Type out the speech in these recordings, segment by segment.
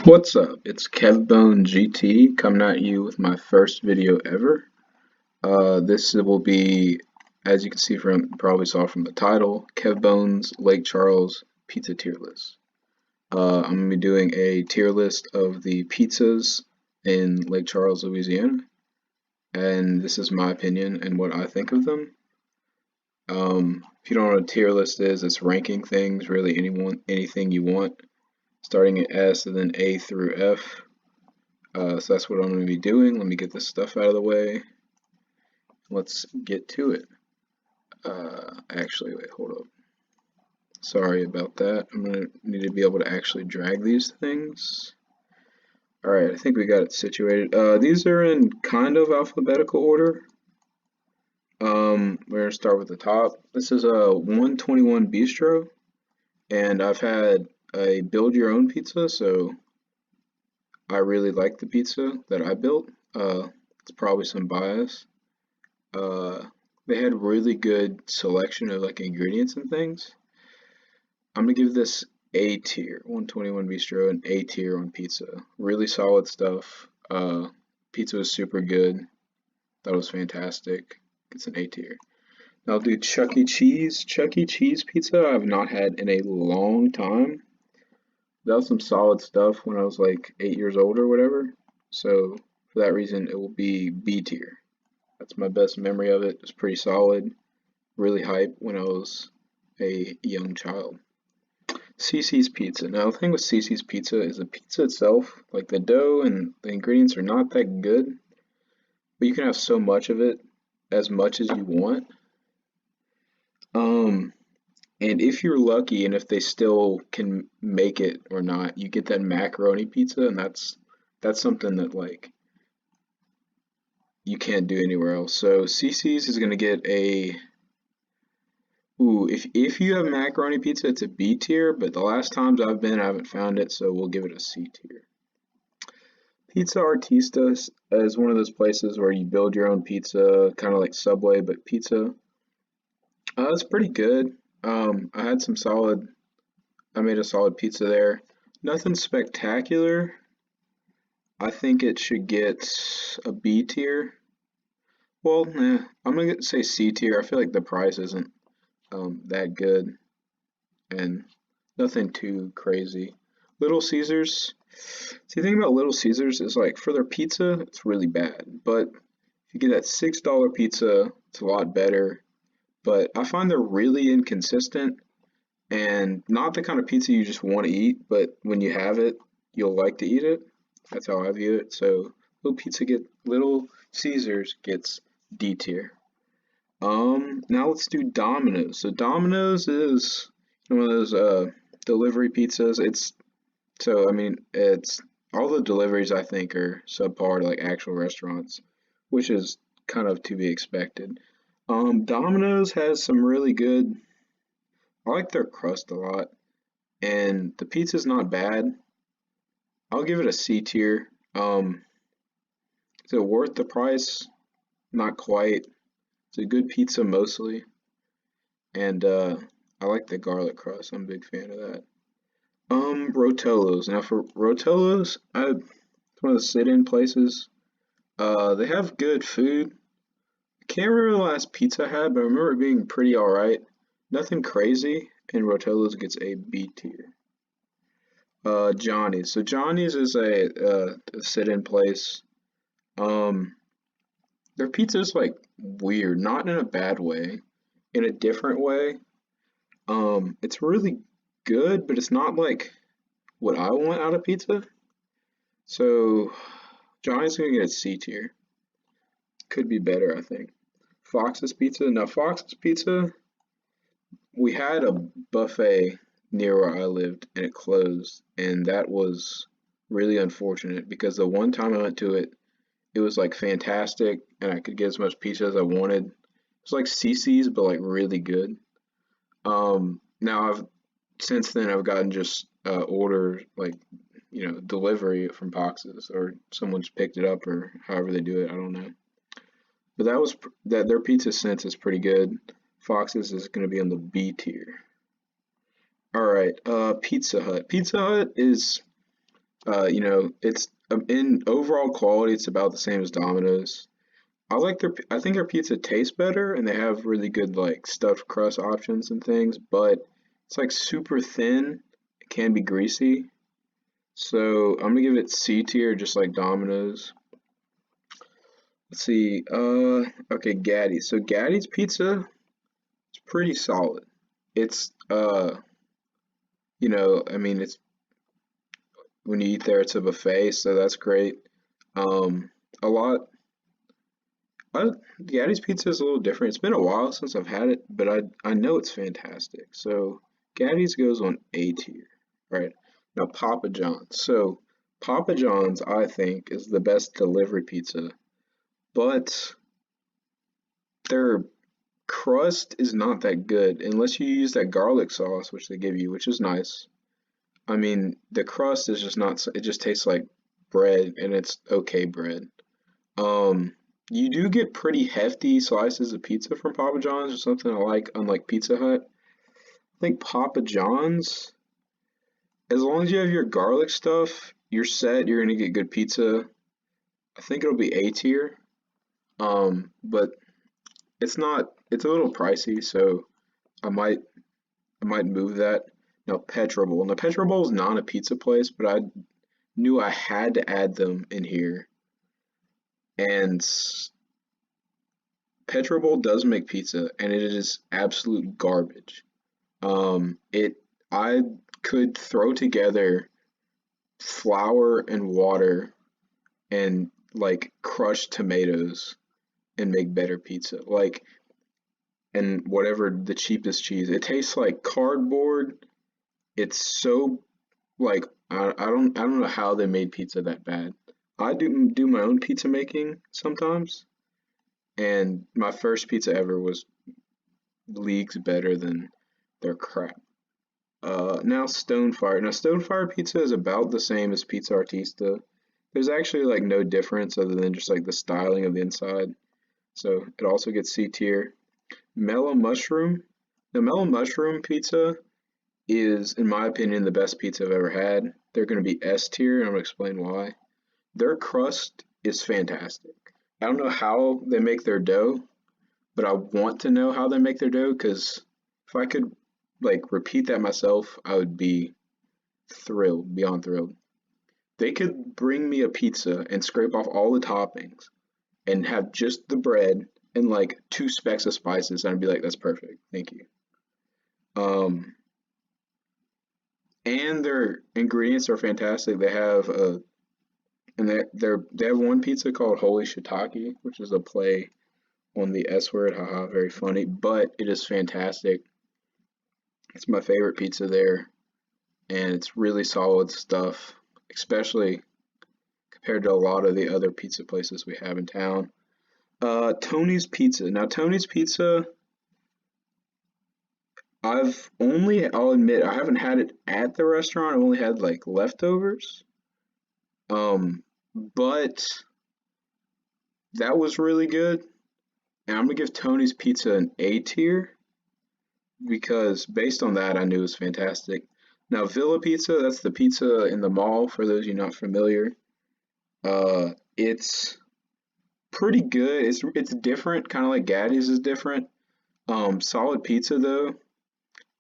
What's up? It's KevBone GT coming at you with my first video ever. This will be, as you can see from, probably saw from the title, KevBone's Lake Charles Pizza Tier List. I'm going to be doing a tier list of the pizzas in Lake Charles, Louisiana, and this is my opinion and what I think of them. If you don't know what a tier list is, it's ranking things, really anything you want, starting at S and then A through F. So that's what I'm going to be doing. Let me get this stuff out of the way. Let's get to it. Actually, wait, hold up. Sorry about that. I'm going to need to be able to actually drag these things. Alright, I think we got it situated. These are in kind of alphabetical order. We're going to start with the top. This is a 121 Bistro, and I've had a build your own pizza, so I really like the pizza that I built. It's probably some bias. They had really good selection of like ingredients and things. I'm gonna give this A tier, 121 Bistro, an A tier on pizza. Really solid stuff. Pizza was super good. That was fantastic. It's an A tier. Now I'll do Chuck E. Cheese. Chuck E. Cheese pizza I've not had in a long time. That was some solid stuff when I was like 8 years old or whatever. So for that reason, it will be B tier. That's my best memory of it. It's pretty solid. Really hype when I was a young child. CiCi's Pizza. Now the thing with CiCi's Pizza is the pizza itself, like the dough and the ingredients are not that good, but you can have so much of it, as much as you want. And if you're lucky and if they still can make it or not, you get that macaroni pizza, and that's something that like you can't do anywhere else. So CiCi's is gonna get a if you have macaroni pizza, it's a B tier, but the last times I've been, I haven't found it, so we'll give it a C tier. Pizza Artistas is one of those places where you build your own pizza, kind of like Subway, but pizza. It's pretty good. I had some solid, I made a solid pizza there. Nothing spectacular. I think it should get a B tier. Well, I'm gonna say C tier. I feel like the price isn't that good and nothing too crazy. Little Caesars. See, the thing about Little Caesars is like for their pizza, it's really bad. But if you get that $6 pizza, it's a lot better. But I find they're really inconsistent and not the kind of pizza you just want to eat, but when you have it, you'll like to eat it. That's how I view it. So Little Caesars gets D tier. Now let's do Domino's. So Domino's is one of those delivery pizzas. It's all the deliveries I think are subpar to like actual restaurants, which is kind of to be expected. Domino's has some really good. I like their crust a lot, and the pizza's not bad. I'll give it a C tier. Is it worth the price? Not quite. It's a good pizza mostly, and I like the garlic crust. I'm a big fan of that. Rotello's. Now for Rotello's, it's one of the sit-in places. They have good food. I can't remember the last pizza I had, but I remember it being pretty alright. Nothing crazy, and Rotello's gets a B tier. Johnny's. So Johnny's is a sit-in place. Um, their pizza is like weird, not in a bad way, in a different way. It's really good, but it's not like what I want out of pizza. So Johnny's gonna get a C tier. Could be better, I think. Fox's Pizza. Now Fox's Pizza, we had a buffet near where I lived and it closed, and that was really unfortunate because the one time I went to it, it was like fantastic and I could get as much pizza as I wanted. It's like CiCi's but like really good. Now I've since then I've gotten just order like delivery from boxes or someone's picked it up or however they do it. I don't know. But that their pizza sense is pretty good. Fox's is going to be on the B tier. All right, Pizza Hut. Pizza Hut is You know, it's in overall quality, it's about the same as Domino's. I think their pizza tastes better, and they have really good like stuffed crust options and things, but it's like super thin. It can be greasy. So I'm gonna give it C tier, just like Domino's. Let's see. Okay, Gaddy's. So Gaddy's pizza is pretty solid. It's you know, I mean, it's when you eat there, it's a buffet, so that's great. A lot. Gaddy's pizza is a little different. It's been a while since I've had it, but I know it's fantastic. So Gaddy's goes on A tier, right? Now Papa John's. So Papa John's, I think, is the best delivery pizza, but their crust is not that good unless you use that garlic sauce, which they give you, which is nice. I mean, the crust is just not, it just tastes like bread and it's okay bread. Um, you do get pretty hefty slices of pizza from Papa John's or something I like, unlike Pizza Hut. I think Papa John's, as long as you have your garlic stuff, you're set, you're gonna get good pizza. I think it'll be A tier. But it's a little pricey, so I might I might move that. Now Petra Bowl. Now Petra Bowl is not a pizza place, but I knew I had to add them in here. And Petra Bowl does make pizza, and it is absolute garbage. It I could throw together flour and water and like crushed tomatoes and make better pizza. Like and whatever the cheapest cheese. It tastes like cardboard. It's so like I don't know how they made pizza that bad. I do my own pizza making sometimes, and my first pizza ever was leagues better than their crap. Now Stonefire. Now Stonefire pizza is about the same as Pizza Artista. There's actually like no difference other than just like the styling of the inside. So it also gets C tier. Mellow Mushroom. The Mellow Mushroom pizza is, in my opinion, the best pizza I've ever had. They're going to be S tier, and I'm going to explain why. Their crust is fantastic. I don't know how they make their dough, but I want to know how they make their dough because if I could like repeat that myself, I would be thrilled, beyond thrilled. They could bring me a pizza and scrape off all the toppings and have just the bread and like two specks of spices, and I'd be like, that's perfect. Thank you. Um, and their ingredients are fantastic. They have they have one pizza called Holy Shiitake, which is a play on the S word. Haha, very funny, but it is fantastic. It's my favorite pizza there, and it's really solid stuff, especially compared to a lot of the other pizza places we have in town. Tony's Pizza. Now, Tony's Pizza, I'll admit, I haven't had it at the restaurant. I've only had like leftovers. But that was really good. And I'm gonna give Tony's Pizza an A tier because based on that, I knew it was fantastic. Now, Villa Pizza, that's the pizza in the mall for those of you not familiar. It's pretty good. It's different, kind of like Gaddy's is different. Solid pizza though,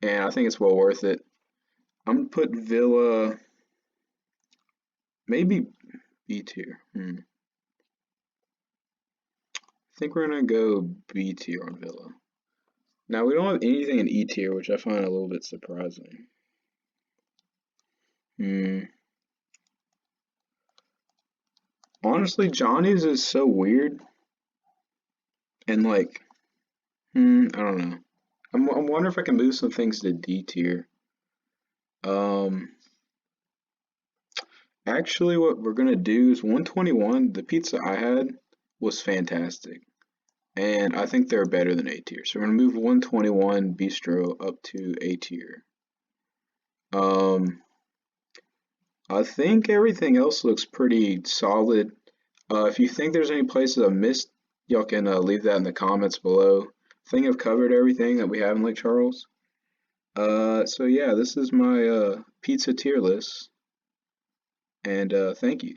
and I think it's well worth it. I'm gonna put Villa maybe B tier. I think we're gonna go B tier on Villa. Now we don't have anything in E tier, which I find a little bit surprising. Honestly, Johnny's is so weird and like, I don't know. I wonder if I can move some things to D tier. Um, Actually, what we're gonna do is 121. The pizza I had was fantastic, and I think they're better than A tier. So we're gonna move 121 Bistro up to A tier. Um, I think everything else looks pretty solid. If you think there's any places I missed, y'all can leave that in the comments below. I think I've covered everything that we have in Lake Charles. So yeah, this is my pizza tier list. and thank you.